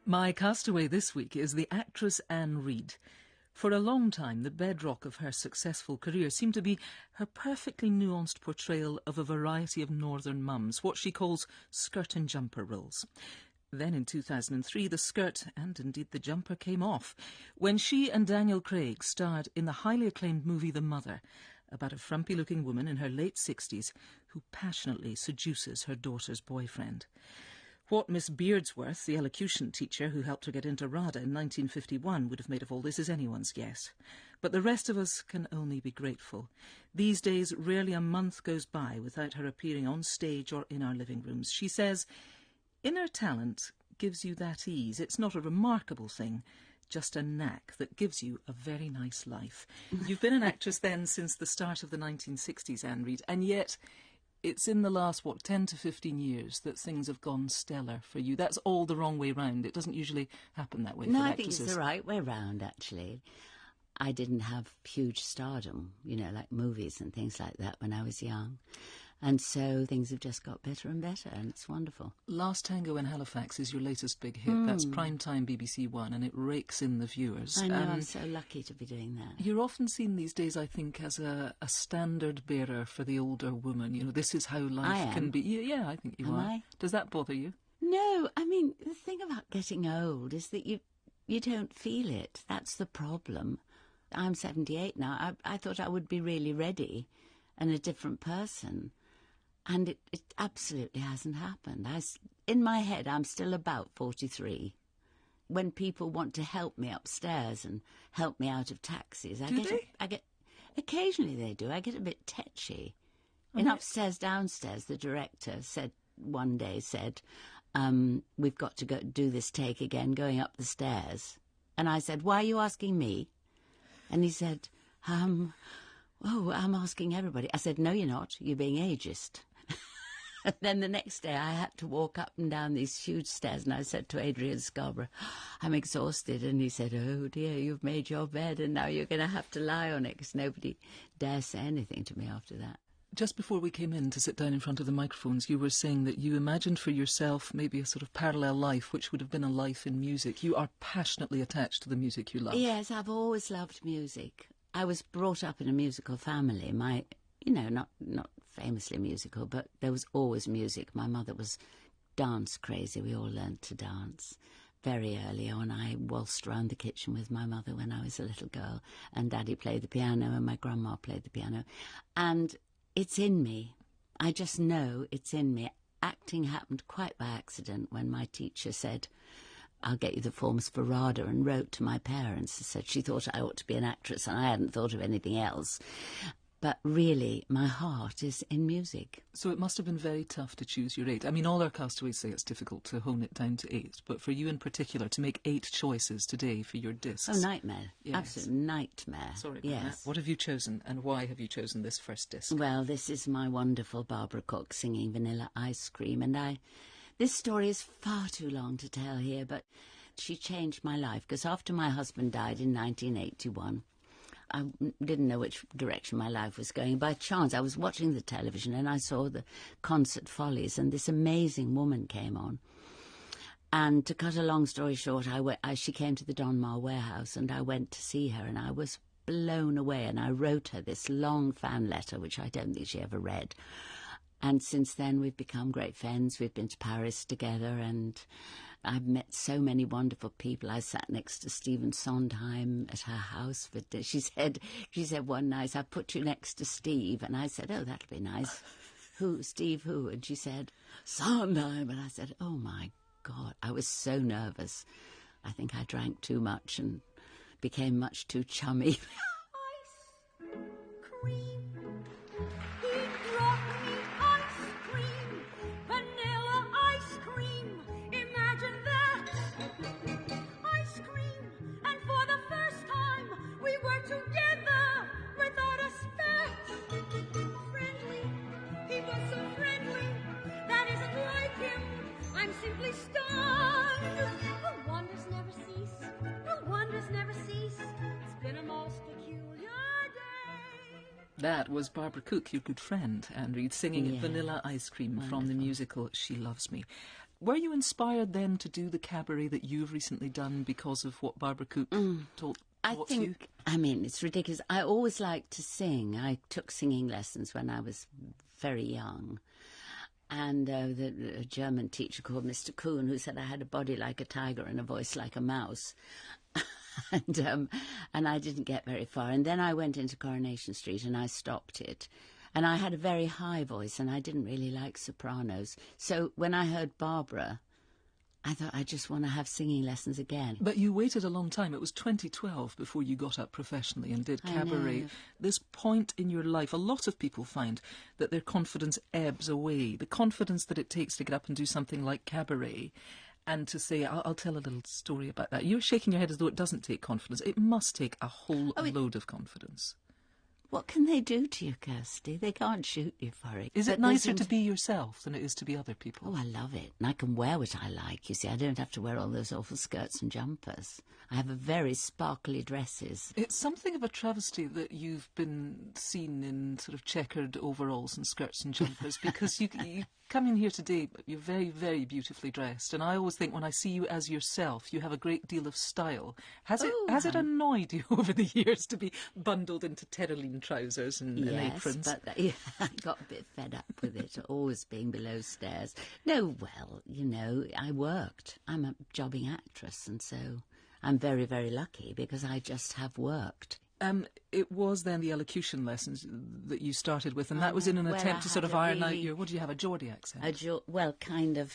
My castaway this week is the actress Reid. For a long time, the bedrock of her successful career seemed to be her perfectly nuanced portrayal of a variety of northern mums, what she calls skirt and jumper roles. Then in 2003, the skirt, and indeed the jumper, came off when she and Daniel Craig starred in the highly acclaimed movie The Mother, about a frumpy-looking woman in her late 60s who passionately seduces her daughter's boyfriend. What Miss Beardsworth, the elocution teacher who helped her get into RADA in 1951, would have made of all this is anyone's guess. But the rest of us can only be grateful. These days, rarely a month goes by without her appearing on stage or in our living rooms. She says, "Inner talent gives you that ease. It's not a remarkable thing, just a knack that gives you a very nice life." You've been an actress then since the start of the 1960s, Anne Reid, and yet it's in the last, 10 to 15 years that things have gone stellar for you. That's all the wrong way round. It doesn't usually happen that way for actresses. No, I think it's the right way round, actually. I didn't have huge stardom, like movies and things like that when I was young. And so things have just got better and better, and it's wonderful. Last Tango in Halifax is your latest big hit. That's primetime BBC One, and it rakes in the viewers. I know, I'm so lucky to be doing that. You're often seen these days, I think, as a standard bearer for the older woman. This is how life can be. Yeah, I think you are. I? Does that bother you? No, I mean, the thing about getting old is that you don't feel it. That's the problem. I'm 78 now. I thought I would be really ready and a different person. And it absolutely hasn't happened. In my head, I'm still about 43. When people want to help me upstairs and help me out of taxis, occasionally they do. I get a bit tetchy. In Upstairs, Downstairs, the director one day said, "We've got to go do this take again, going up the stairs." And I said, "Why are you asking me?" And he said, "Oh, I'm asking everybody." I said, "No, you're not. You're being ageist." And then the next day I had to walk up and down these huge stairs, and I said to Adrian Scarborough, "I'm exhausted." And he said, "Oh dear, you've made your bed and now you're going to have to lie on it," because nobody dare say anything to me after that. Just before we came in to sit down in front of the microphones, you were saying that you imagined for yourself maybe a sort of parallel life, which would have been a life in music. You are passionately attached to the music you love. Yes, I've always loved music. I was brought up in a musical family. Not famously musical, but there was always music. My mother was dance crazy. We all learned to dance very early on. I waltzed around the kitchen with my mother when I was a little girl, and Daddy played the piano and my grandma played the piano. And it's in me. I just know it's in me. Acting happened quite by accident when my teacher said, "I'll get you the forms for RADA," and wrote to my parents and said she thought I ought to be an actress and I hadn't thought of anything else. But really, my heart is in music. So it must have been very tough to choose your 8. I mean, all our castaways say it's difficult to hone it down to 8, but for you in particular, to make 8 choices today for your discs. Oh, nightmare. Yes. Absolute nightmare. Sorry about yes. that. What have you chosen, and why have you chosen this first disc? Well, this is my wonderful Barbara Cook singing Vanilla Ice Cream, and this story is far too long to tell here, but she changed my life, because after my husband died in 1981, I didn't know which direction my life was going. By chance, I was watching the television and I saw the Concert Follies, and this amazing woman came on. And to cut a long story short, she came to the Donmar warehouse and I went to see her, and I was blown away, and I wrote her this long fan letter, which I don't think she ever read. And since then, we've become great friends. We've been to Paris together, and I've met so many wonderful people. I sat next to Stephen Sondheim at her house. She said one night, "I put you next to Steve." And I said, "Oh, that'll be nice." "Who? Steve who?" And she said, "Sondheim." And I said, "Oh, my God." I was so nervous. I think I drank too much and became much too chummy. Ice cream. He brought me ice cream. Vanilla ice cream. Imagine that. Ice cream. And for the first time, we were together without a spat. Friendly. He was so friendly. That isn't like him. I'm simply stunned. The wonders never cease. The wonders never cease. It's been a most peculiar day. That was Barbara Cook, your good friend, Anne Reid, singing Yes. Vanilla Ice Cream from the musical She Loves Me. Were you inspired then to do the cabaret that you've recently done because of what Barbara Cook taught you? I mean, it's ridiculous. I always liked to sing. I took singing lessons when I was very young. And a German teacher called Mr. Kuhn, who said I had a body like a tiger and a voice like a mouse. And I didn't get very far. And then I went into Coronation Street and I stopped it. And I had a very high voice and I didn't really like sopranos. So when I heard Barbara, I thought I just want to have singing lessons again. But you waited a long time. It was 2012 before you got up professionally and did cabaret. This point in your life, a lot of people find that their confidence ebbs away. The confidence that it takes to get up and do something like cabaret and to say, I'll tell a little story about that. You're shaking your head as though it doesn't take confidence. It must take a whole load of confidence. What can they do to you, Kirsty? They can't shoot you for it. Is it nicer to be yourself than it is to be other people? Oh, I love it. And I can wear what I like, you see. I don't have to wear all those awful skirts and jumpers. I have a very sparkly dresses. It's something of a travesty that you've been seen in sort of checkered overalls and skirts and jumpers because you come in here today, you're very, very beautifully dressed. And I always think when I see you as yourself, you have a great deal of style. Has it annoyed you over the years to be bundled into terraline trousers and aprons? But I got a bit fed up with it, always being below stairs. No, well, you know, I worked. I'm a jobbing actress, and so I'm very, very lucky because I just have worked. It was then the elocution lessons that you started with, and that was in an attempt to sort of iron out your... What do you have, a Geordie accent? Well, kind of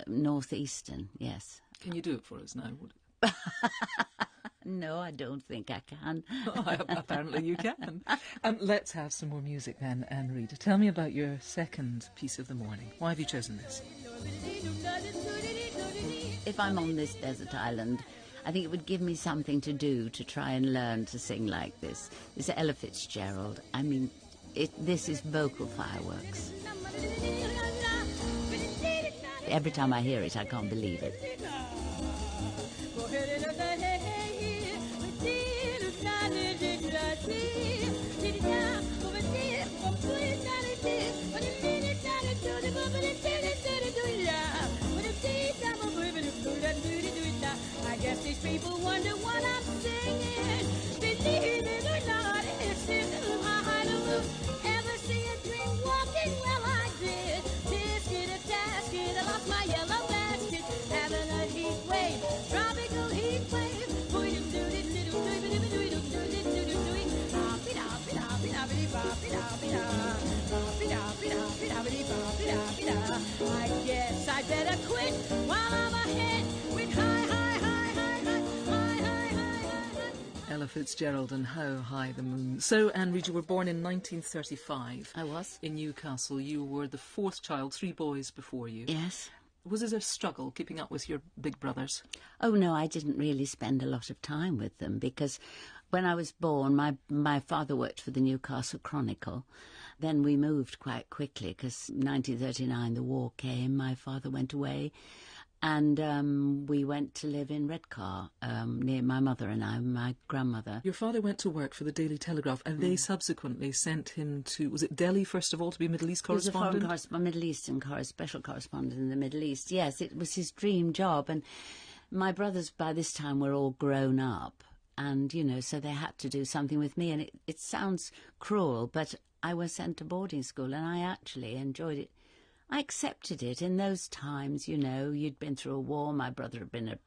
northeastern, yes. Can you do it for us now? No, I don't think I can. Apparently you can. Let's have some more music then, Anne Reid. Tell me about your second piece of the morning. Why have you chosen this? If I'm on this desert island, I think it would give me something to do to try and learn to sing like this. It's Ella Fitzgerald. I mean, this is vocal fireworks. Every time I hear it, I can't believe it. I guess these people wonder what I'm singing. Believe it or not, it's in my Hallelujah. Ever see a dream walking? Well, I did. Biscuit a tasket, I lost my yellow basket. Having a heat wave, tropical heat wave. I guess I better quit while I'm ahead with high. Ella Fitzgerald and How High the Moon. So, Anne Reid, you were born in 1935. I was. In Newcastle. You were the fourth child, 3 boys before you. Yes. Was it a struggle keeping up with your big brothers? Oh, no, I didn't really spend a lot of time with them because when I was born, my father worked for the Newcastle Chronicle. Then we moved quite quickly because 1939 the war came, my father went away. And we went to live in Redcar, near my mother and I, my grandmother. Your father went to work for the Daily Telegraph, and they subsequently sent him to, was it Delhi first of all, to be Middle East correspondent? He was a Middle Eastern special correspondent in the Middle East. Yes, it was his dream job. And my brothers by this time were all grown up. And, you know, so they had to do something with me. And it sounds cruel, but I was sent to boarding school and I actually enjoyed it. I accepted it. In those times, you know, you'd been through a war. My brother had been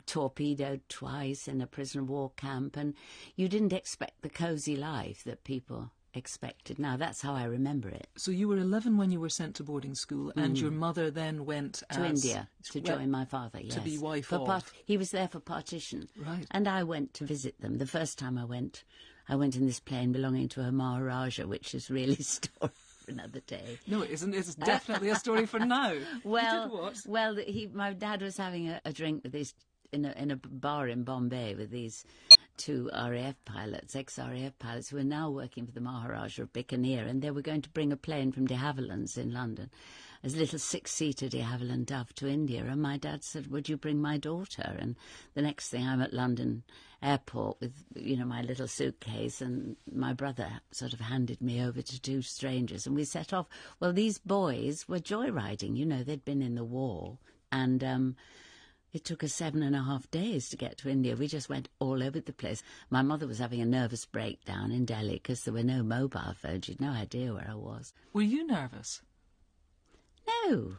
torpedoed twice in a prisoner of war camp, and you didn't expect the cosy life that people expected. Now, that's how I remember it. So you were 11 when you were sent to boarding school, and your mother then went to India to join my father, yes. To be wife of. He was there for partition. Right. And I went to visit them. The first time I went in this plane belonging to a Maharaja, which is really a story for another day. No, it isn't. It's definitely a story for now. Well, my dad was having a drink with these in a bar in Bombay with these 2 RAF pilots, ex-RAF pilots, who are now working for the Maharaja of Bikaner, and they were going to bring a plane from de Havilland's in London. a little 6-seater de Havilland Dove to India, and my dad said, would you bring my daughter? And the next thing I'm at London airport with, my little suitcase, and my brother sort of handed me over to 2 strangers, and we set off. Well, these boys were joyriding, they'd been in the war, and it took us 7.5 days to get to India. We just went all over the place. My mother was having a nervous breakdown in Delhi because there were no mobile phones. She'd no idea where I was. Were you nervous? No.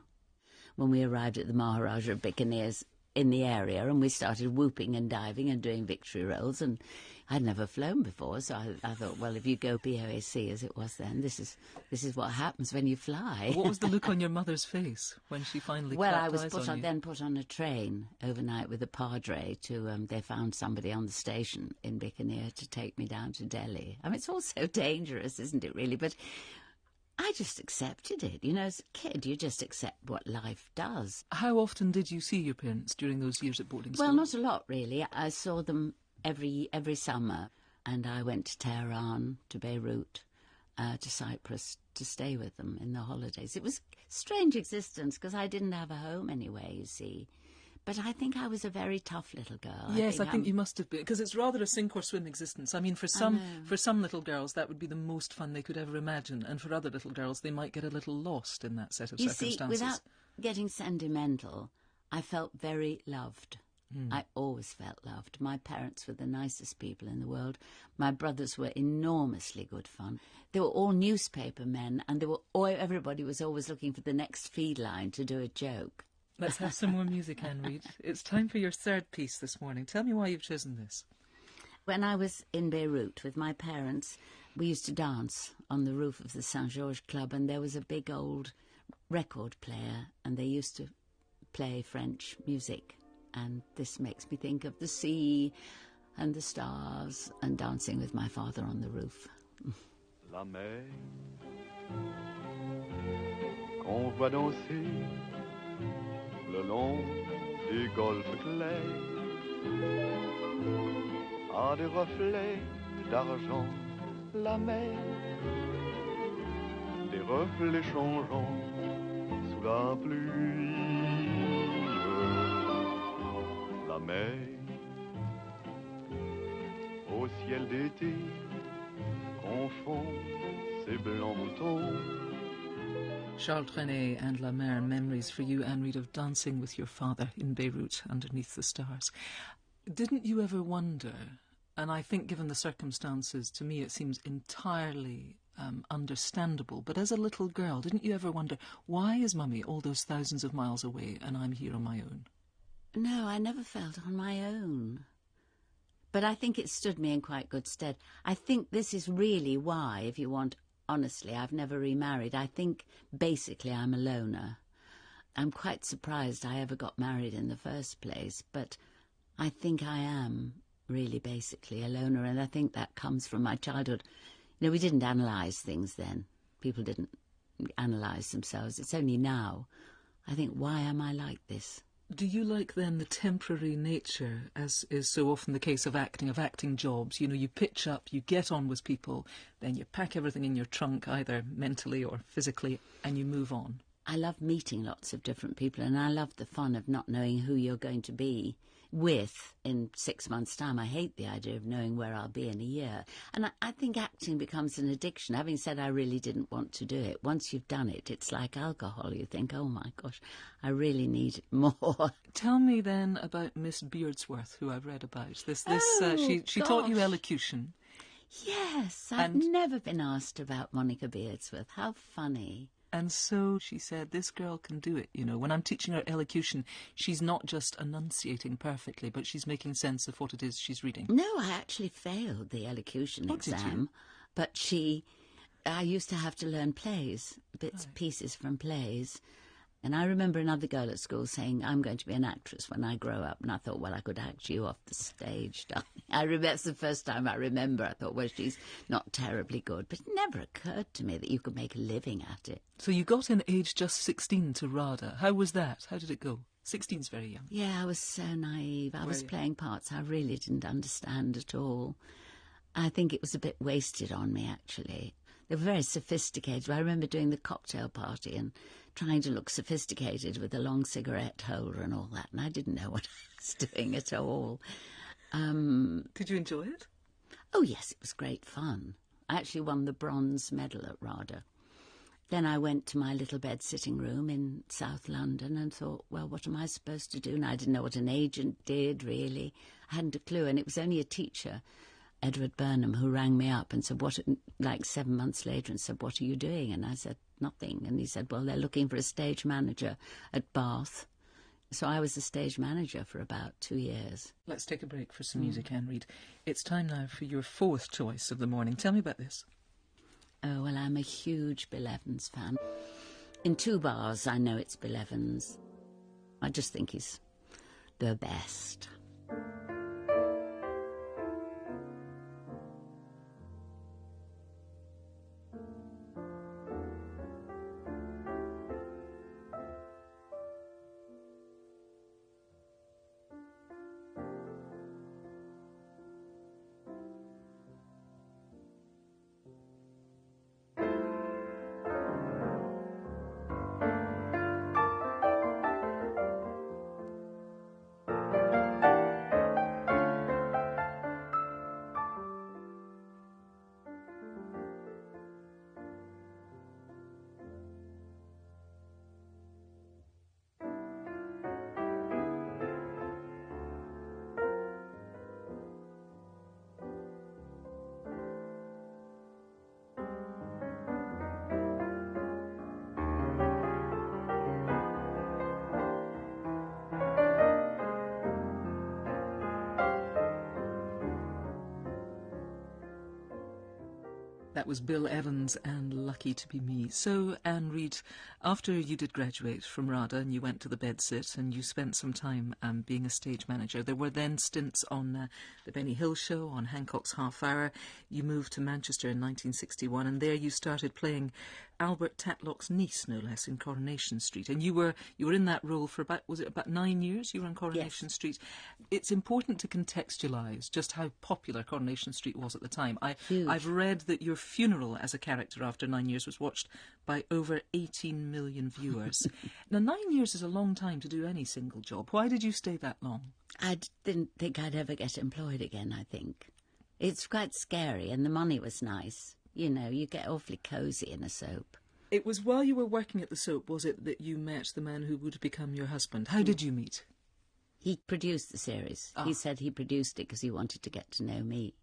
When we arrived at the Maharaja of Bikaner's in the area, and we started whooping and diving and doing victory rolls, and I'd never flown before, so I thought, well, if you go BOAC as it was then, this is what happens when you fly. What was the look on your mother's face when she finally Well, clapped I was eyes on you? then put on a train overnight with a padre to, they found somebody on the station in Bikaner to take me down to Delhi. I mean, it's all so dangerous, isn't it, really? But I just accepted it. As a kid, you just accept what life does. How often did you see your parents during those years at boarding school? Well, not a lot, really. I saw them every summer, and I went to Tehran, to Beirut, to Cyprus to stay with them in the holidays. It was a strange existence because I didn't have a home anyway, you see. But I think I was a very tough little girl. Yes, I think you must have been, because it's rather a sink or swim existence. I mean, for some little girls, that would be the most fun they could ever imagine, and for other little girls, they might get a little lost in that set of circumstances. You see, without getting sentimental, I felt very loved. I always felt loved. My parents were the nicest people in the world. My brothers were enormously good fun. They were all newspaper men, and everybody was always looking for the next feed line to do a joke. Let's have some more music, Anne Reid. It's time for your third piece this morning. Tell me why you've chosen this. When I was in Beirut with my parents, we used to dance on the roof of the Saint Georges Club, and there was a big old record player, and they used to play French music. And this makes me think of the sea and the stars and dancing with my father on the roof. La mer qu'on voit danser le long des golfes clairs a des reflets d'argent. La mer, des reflets changeants sous la pluie. La mer au ciel d'été confond ses blancs moutons. Charles Trenet and La Mer, memories for you, Anne Reid, of dancing with your father in Beirut underneath the stars. Didn't you ever wonder, and I think given the circumstances, to me it seems entirely understandable, but as a little girl, didn't you ever wonder, why is Mummy all those thousands of miles away and I'm here on my own? No, I never felt on my own. But I think it stood me in quite good stead. I think this is really why, if you want, honestly, I've never remarried. I think basically I'm a loner. I'm quite surprised I ever got married in the first place, but I think I am really basically a loner, and I think that comes from my childhood. We didn't analyse things then. People didn't analyse themselves. It's only now I think, why am I like this? Do you like, then, the temporary nature, as is so often the case of acting jobs? You pitch up, you get on with people, then you pack everything in your trunk, either mentally or physically, and you move on. I love meeting lots of different people, and I love the fun of not knowing who you're going to be with in 6 months' time. I hate the idea of knowing where I'll be in a year. And I think acting becomes an addiction. Having said I really didn't want to do it, once you've done it, it's like alcohol. You think, oh my gosh, I really need more. Tell me then about Miss Beardsworth, who I've read about. She taught you elocution. Yes, I've never been asked about Monica Beardsworth. How funny. And so she said, this girl can do it, When I'm teaching her elocution, she's not just enunciating perfectly, but she's making sense of what it is she's reading. No, I actually failed the elocution exam. But I used to have to learn plays, pieces from plays. And I remember another girl at school saying, I'm going to be an actress when I grow up. And I thought, well, I could act you off the stage, darling. That's the first time I remember. I thought, well, she's not terribly good. But it never occurred to me that you could make a living at it. So you got in age just 16 to RADA. How was that? How did it go? 16's very young. Yeah, I was so naive. I was playing parts I really didn't understand at all. I think it was a bit wasted on me, actually. They were very sophisticated. I remember doing the cocktail party and trying to look sophisticated with a long cigarette holder and all that, and I didn't know what I was doing at all. Did you enjoy it? Oh, yes, it was great fun. I actually won the bronze medal at RADA. Then I went to my little bed sitting room in South London and thought, well, what am I supposed to do? And I didn't know what an agent did, really. I hadn't a clue, and it was only a teacher, Edward Burnham, who rang me up and said, like 7 months later, and said, what are you doing? And I said, nothing. And he said, well, they're looking for a stage manager at Bath. So I was a stage manager for about 2 years. Let's take a break for some music, Anne Reid. It's time now for your fourth choice of the morning. Tell me about this. Oh, well, I'm a huge Bill Evans fan. In 2 bars, I know it's Bill Evans. I just think he's the best. That was Bill Evans and Lucky to Be Me. So, Anne Reid, after you did graduate from RADA and you went to the Bedsit and you spent some time being a stage manager, there were then stints on the Benny Hill Show, on Hancock's Half Hour. You moved to Manchester in 1961 and there you started playing Albert Tatlock's niece, no less, in Coronation Street. And you were in that role for about 9 years? You were on Coronation Yes. Street. It's important to contextualise just how popular Coronation Street was at the time. Huge. I've read that your funeral as a character after 9 years was watched by over 18 million viewers. Now, 9 years is a long time to do any single job. Why did you stay that long? I didn't think I'd ever get employed again, I think. It's quite scary, and the money was nice. You know, you get awfully cosy in a soap. It was while you were working at the soap, was it, that you met the man who would become your husband? How did you meet? He produced the series. Ah. He said he produced it because he wanted to get to know me.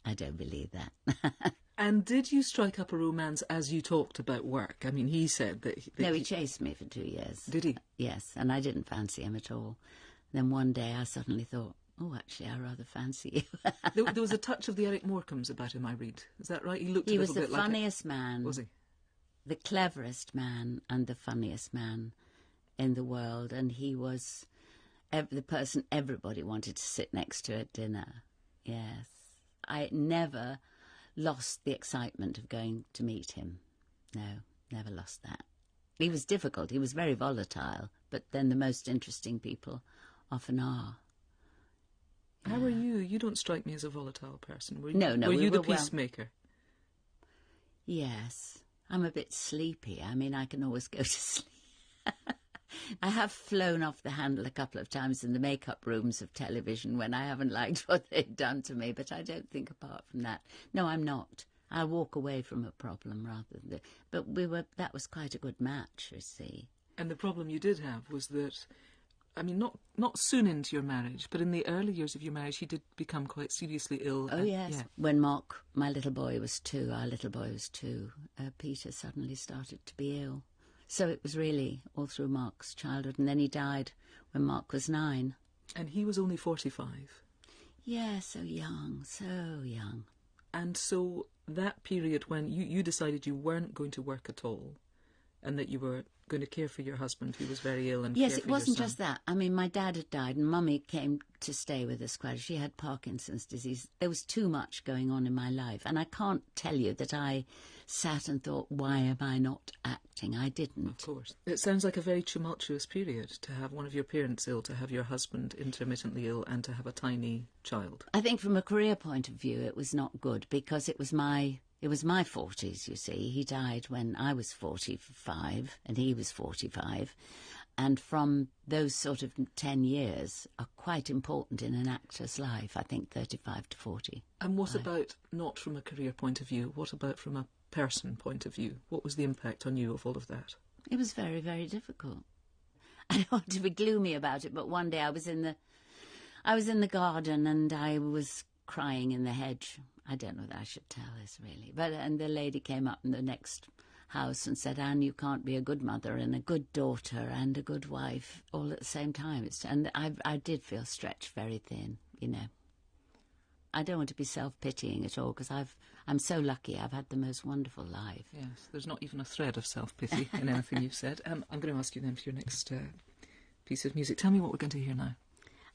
I don't believe that. And did you strike up a romance as you talked about work? I mean, he said that... No, he chased me for 2 years. Did he? Yes, and I didn't fancy him at all. Then one day I suddenly thought, oh, actually, I rather fancy you. There was a touch of the Eric Morecambe's about him, I read. Is that right? He looked He a was little the bit like... funniest man. Was he? The cleverest man and the funniest man in the world, and he was the person everybody wanted to sit next to at dinner. Yes. I never lost the excitement of going to meet him. No, never lost that. He was difficult. He was very volatile, but then the most interesting people often are. How were you? You don't strike me as a volatile person. Were you? No, Were we you the were well- peacemaker? Yes. I'm a bit sleepy. I mean, I can always go to sleep. I have flown off the handle a couple of times in the makeup rooms of television when I haven't liked what they've done to me, but I don't think apart from that. No, I'm not. I walk away from a problem rather than... But that was quite a good match, you see. And the problem you did have was that, I mean, not soon into your marriage, but in the early years of your marriage, he did become quite seriously ill. Oh, yes. Yeah. When Mark, my little boy, was 2, our little boy was 2, Peter suddenly started to be ill. So it was really all through Mark's childhood. And then he died when Mark was 9. And he was only 45. Yeah, so young, so young. And so that period when you decided you weren't going to work at all and that you were going to care for your husband who was very ill and Yes, care it for wasn't your just son. that. I mean, my dad had died and Mummy came to stay with us quite. She had Parkinson's disease. There was too much going on in my life. And I can't tell you that I sat and thought, why am I not acting? I didn't. Of course. It sounds like a very tumultuous period to have one of your parents ill, to have your husband intermittently ill and to have a tiny child. I think from a career point of view, it was not good because it was my It was my 40s, you see. He died when I was 45 and he was 45. And from those sort of 10 years are quite important in an actor's life, I think 35 to 40. And what about, not from a career point of view, what about from a person point of view? What was the impact on you of all of that? It was very, very difficult. I don't want to be gloomy about it, but one day I was in the garden and I was crying in the hedge. I don't know that I should tell this, really. And the lady came up in the next house and said, Anne, you can't be a good mother and a good daughter and a good wife all at the same time. And I did feel stretched very thin, you know. I don't want to be self-pitying at all, because I'm so lucky. I've had the most wonderful life. Yes, there's not even a thread of self-pity in anything you've said. I'm going to ask you then for your next piece of music. Tell me what we're going to hear now.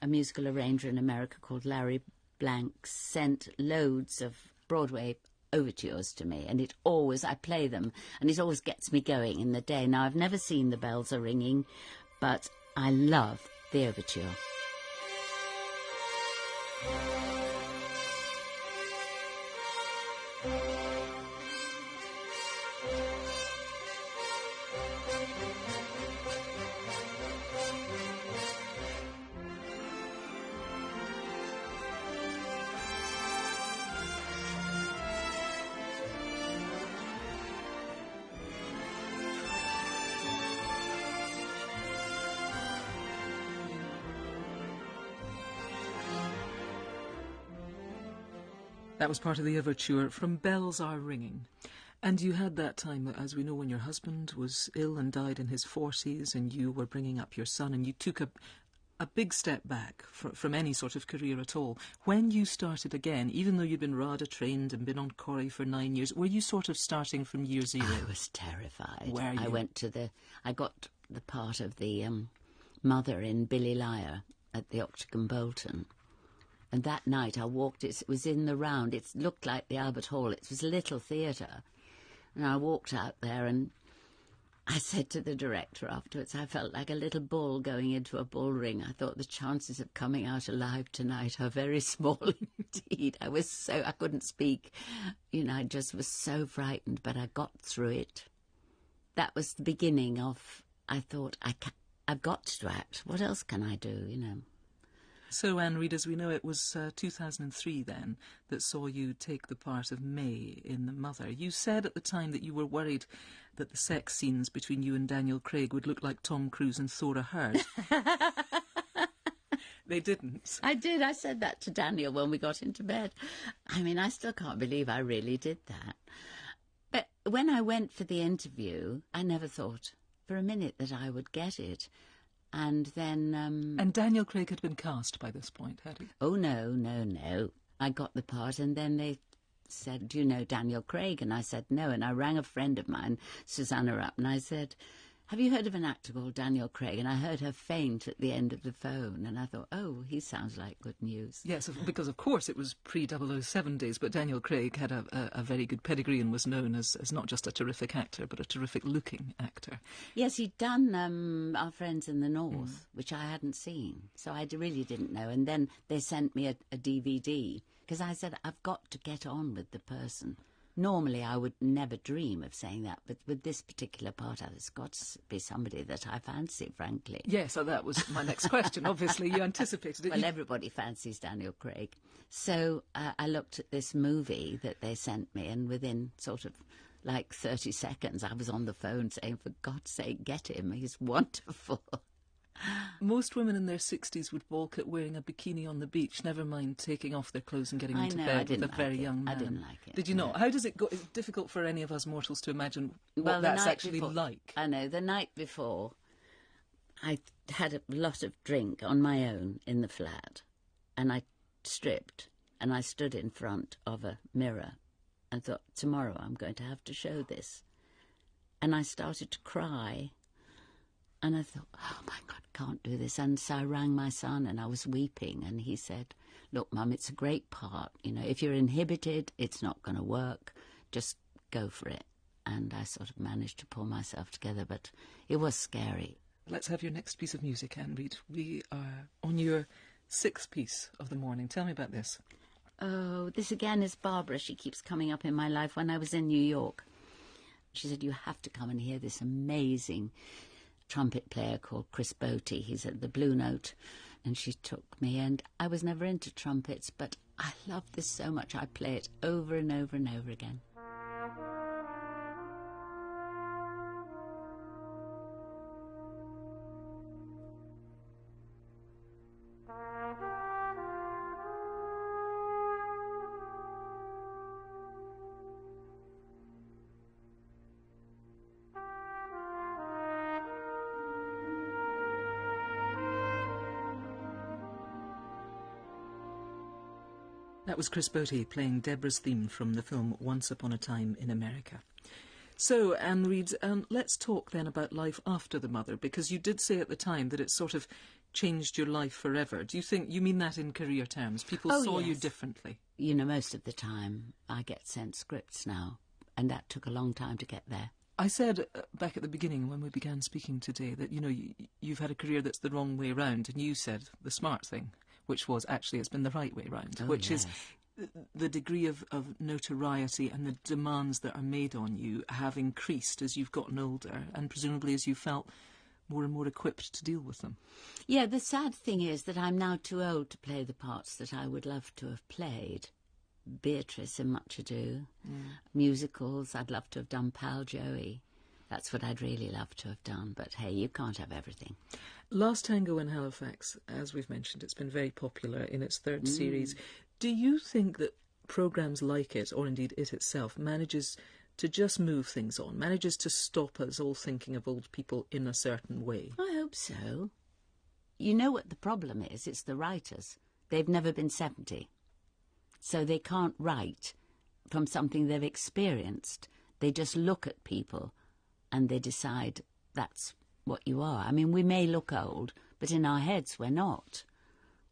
A musical arranger in America called Larry Blank sent loads of Broadway overtures to me, and I play them, and it always gets me going in the day. Now, I've never seen The Bells Are Ringing, but I love the overture. That was part of the overture from Bells Are Ringing. And you had that time, as we know, when your husband was ill and died in his 40s, and you were bringing up your son, and you took a big step back from any sort of career at all. When you started again, even though you'd been RADA trained and been on Corrie for 9 years, were you sort of starting from year zero? I was terrified. Were you? I got the part of the mother in Billy Liar at the Octagon Bolton. And that night I walked, it was in the round, it looked like the Albert Hall, it was a little theatre. And I walked out there and I said to the director afterwards, I felt like a little bull going into a bull ring. I thought the chances of coming out alive tonight are very small indeed. I couldn't speak. You know, I just was so frightened, but I got through it. That was the beginning of, I thought, I've got to act. What else can I do, you know? So, Anne Reid, as we know, it was 2003 then that saw you take the part of May in The Mother. You said at the time that you were worried that the sex scenes between you and Daniel Craig would look like Tom Cruise and Thora Hird. They didn't. I did. I said that to Daniel when we got into bed. I mean, I still can't believe I really did that. But when I went for the interview, I never thought for a minute that I would get it. And then... And Daniel Craig had been cast by this point, had he? Oh, no. I got the part, and then they said, do you know Daniel Craig? And I said, no. And I rang a friend of mine, Susanna, up, and I said, have you heard of an actor called Daniel Craig? And I heard her faint at the end of the phone, and I thought, oh, he sounds like good news. Yes, because of course it was pre-007 days, but Daniel Craig had a very good pedigree and was known as not just a terrific actor, but a terrific-looking actor. Yes, he'd done Our Friends in the North, which I hadn't seen, so I really didn't know. And then they sent me a DVD, because I said, I've got to get on with the person. Normally, I would never dream of saying that, but with this particular part, it's got to be somebody that I fancy, frankly. Yes, so that was my next question. Obviously, you anticipated it. Well, everybody fancies Daniel Craig. So I looked at this movie that they sent me, and within sort of like 30 seconds, I was on the phone saying, for God's sake, get him. He's wonderful. Most women in their 60s would balk at wearing a bikini on the beach, never mind taking off their clothes and getting into bed with a very young man. I didn't like it. Did you not? How does it go? It's difficult for any of us mortals to imagine what that's actually like. I know. The night before, I had a lot of drink on my own in the flat, and I stripped, and I stood in front of a mirror and thought, tomorrow I'm going to have to show this. And I started to cry. And I thought, oh, my God, can't do this. And so I rang my son, and I was weeping. And he said, look, Mum, it's a great part. You know, if you're inhibited, it's not going to work. Just go for it. And I sort of managed to pull myself together, but it was scary. Let's have your next piece of music, Anne Reid. We are on your 6th piece of the morning. Tell me about this. Oh, this again is Barbara. She keeps coming up in my life. When I was in New York, she said, you have to come and hear this amazing trumpet player called Chris Botti. He's at the Blue Note. And she took me, and I was never into trumpets, but I love this so much. I play it over and over and over again. That was Chris Botti playing Deborah's theme from the film Once Upon a Time in America. So, Anne Reid, let's talk then about life after the mother, because you did say at the time that it sort of changed your life forever. Do you think you mean that in career terms? People saw you differently? You know, most of the time I get sent scripts now, and that took a long time to get there. I said back at the beginning when we began speaking today that, you know, you've had a career that's the wrong way round, and you said the smart thing, which was actually it's been the right way round, is the degree of notoriety and the demands that are made on you have increased as you've gotten older and presumably as you felt more and more equipped to deal with them. Yeah, the sad thing is that I'm now too old to play the parts that I would love to have played. Beatrice in Much Ado, musicals, I'd love to have done Pal Joey. That's what I'd really love to have done, but hey, you can't have everything. Last Tango in Halifax, as we've mentioned, it's been very popular in its third series. Do you think that programmes like it, or indeed it itself, manages to just move things on, manages to stop us all thinking of old people in a certain way? I hope so. You know what the problem is? It's the writers. They've never been 70. So they can't write from something they've experienced. They just look at people and they decide that's what you are. I mean, we may look old, but in our heads we're not.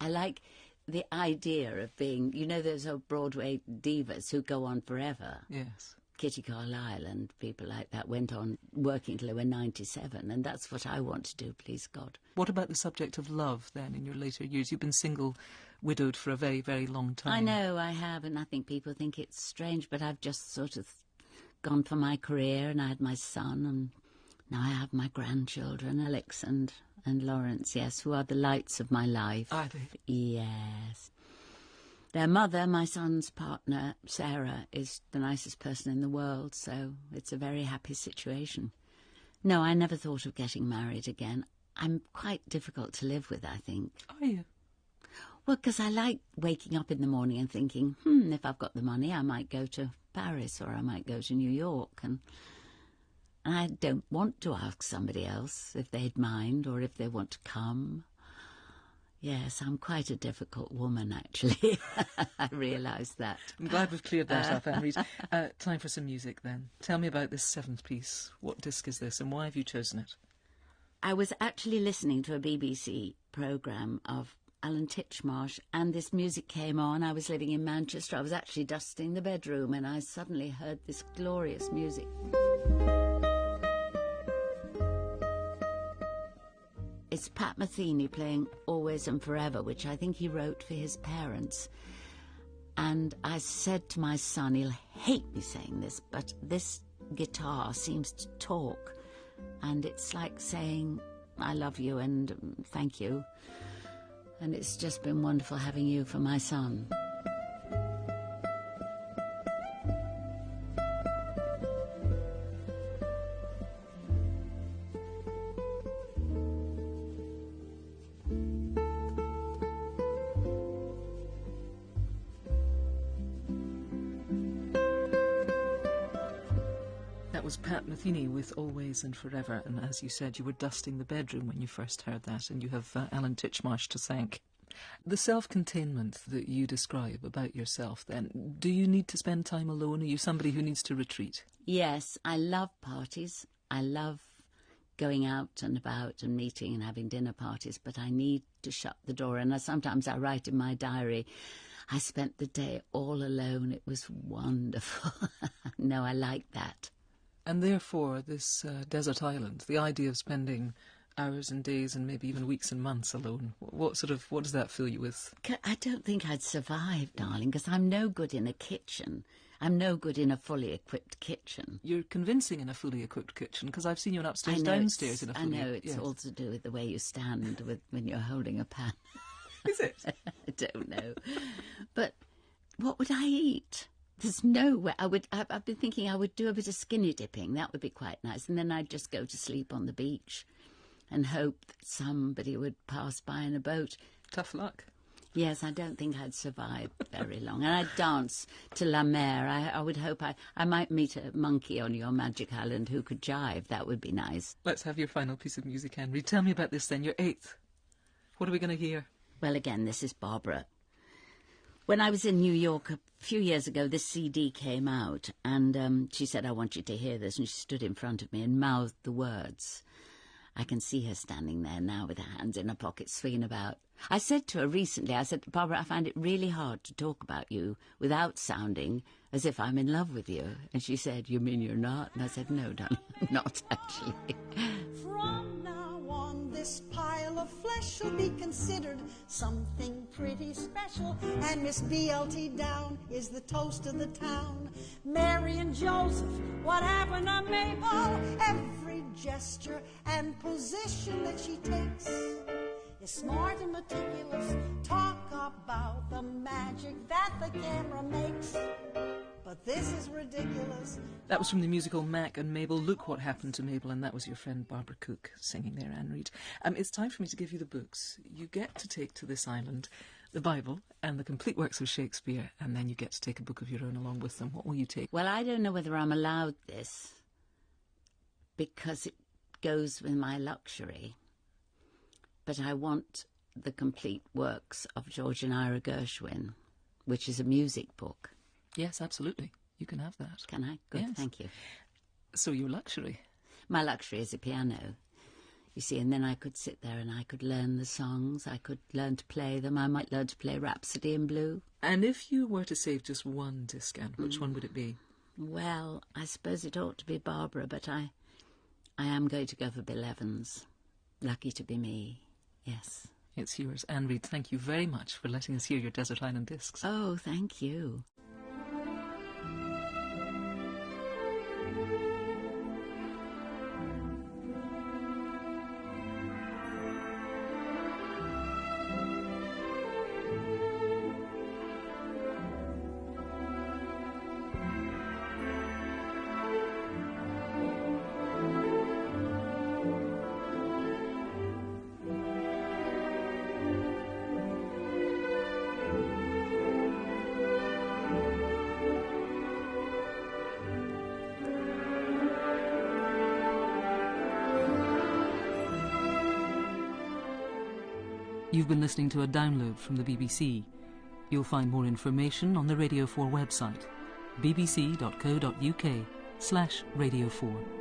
I like the idea of being, you know, those old Broadway divas who go on forever. Yes. Kitty Carlisle and people like that went on working till they were 97, and that's what I want to do, please God. What about the subject of love, then, in your later years? You've been single, widowed for a very, very long time. I know I have, and I think people think it's strange, but I've just sort of gone for my career, and I had my son, and now I have my grandchildren, Alex and Lawrence, yes, who are the lights of my life. Are they? Yes. Their mother, my son's partner, Sarah, is the nicest person in the world, so it's a very happy situation. No, I never thought of getting married again. I'm quite difficult to live with, I think. Are you? Well, because I like waking up in the morning and thinking, if I've got the money, I might go to Paris or I might go to New York. And I don't want to ask somebody else if they'd mind or if they want to come. Yes, I'm quite a difficult woman, actually. I realise that. I'm glad we've cleared that up, Anne Reid. Time for some music, then. Tell me about this seventh piece. What disc is this, and why have you chosen it? I was actually listening to a BBC programme of Alan Titchmarsh, and this music came on. I was living in Manchester. I was actually dusting the bedroom, and I suddenly heard this glorious music. It's Pat Metheny playing Always and Forever, which I think he wrote for his parents. And I said to my son, he'll hate me saying this, but this guitar seems to talk. And it's like saying, I love you and thank you. And it's just been wonderful having you for my son. That was Pat Metheny with Always and Forever, and as you said, you were dusting the bedroom when you first heard that, and you have Alan Titchmarsh to thank. The self-containment that you describe about yourself, then, do you need to spend time alone? Are you somebody who needs to retreat? Yes, I love parties. I love going out and about and meeting and having dinner parties, but I need to shut the door. And sometimes I write in my diary, I spent the day all alone. It was wonderful. No, I like that. And therefore, this desert island, the idea of spending hours and days and maybe even weeks and months alone. What does that fill you with? I don't think I'd survive, darling, because I'm no good in a kitchen. I'm no good in a fully equipped kitchen. You're convincing in a fully equipped kitchen, because I've seen you in upstairs, downstairs in a fully... I know, it's all to do with the way you stand when you're holding a pan. Is it? I don't know. But what would I eat? There's no way. I've been thinking I would do a bit of skinny dipping. That would be quite nice. And then I'd just go to sleep on the beach and hope that somebody would pass by in a boat. Tough luck. Yes, I don't think I'd survive very long. And I'd dance to La Mer. I would hope I might meet a monkey on your magic island who could jive. That would be nice. Let's have your final piece of music, Henry. Tell me about this then, your 8th. What are we going to hear? Well, again, this is Barbara. When I was in New York a few years ago, this CD came out, and she said, I want you to hear this, and she stood in front of me and mouthed the words. I can see her standing there now with her hands in her pockets, swinging about. I said to her recently, I said, Barbara, I find it really hard to talk about you without sounding as if I'm in love with you. And she said, you mean you're not? And I said, no, darling, I'm not actually. From now on, this pile of flesh will be considered something pretty special. And Miss BLT Down is the toast of the town. Mary and Joseph, what happened to Mabel? Every gesture and position that she takes is smart and meticulous. Talk about the magic that the camera makes. But this is ridiculous. That was from the musical Mac and Mabel. Look What Happened to Mabel, and that was your friend Barbara Cook singing there, Anne Reid. It's time for me to give you the books. You get to take to this island the Bible and the complete works of Shakespeare, and then you get to take a book of your own along with them. What will you take? Well, I don't know whether I'm allowed this because it goes with my luxury. But I want the complete works of George and Ira Gershwin, which is a music book. Yes, absolutely. You can have that. Can I? Good, Yes. Thank you. So your luxury. My luxury is a piano, you see, and then I could sit there and I could learn the songs, I could learn to play them, I might learn to play Rhapsody in Blue. And if you were to save just one disc, Anne, which one would it be? Well, I suppose it ought to be Barbara, but I am going to go for Bill Evans. Lucky to be me, yes. It's yours. Anne Reid, thank you very much for letting us hear your Desert Island discs. Oh, thank you. You've been listening to a download from the BBC. You'll find more information on the Radio 4 website, bbc.co.uk/Radio 4.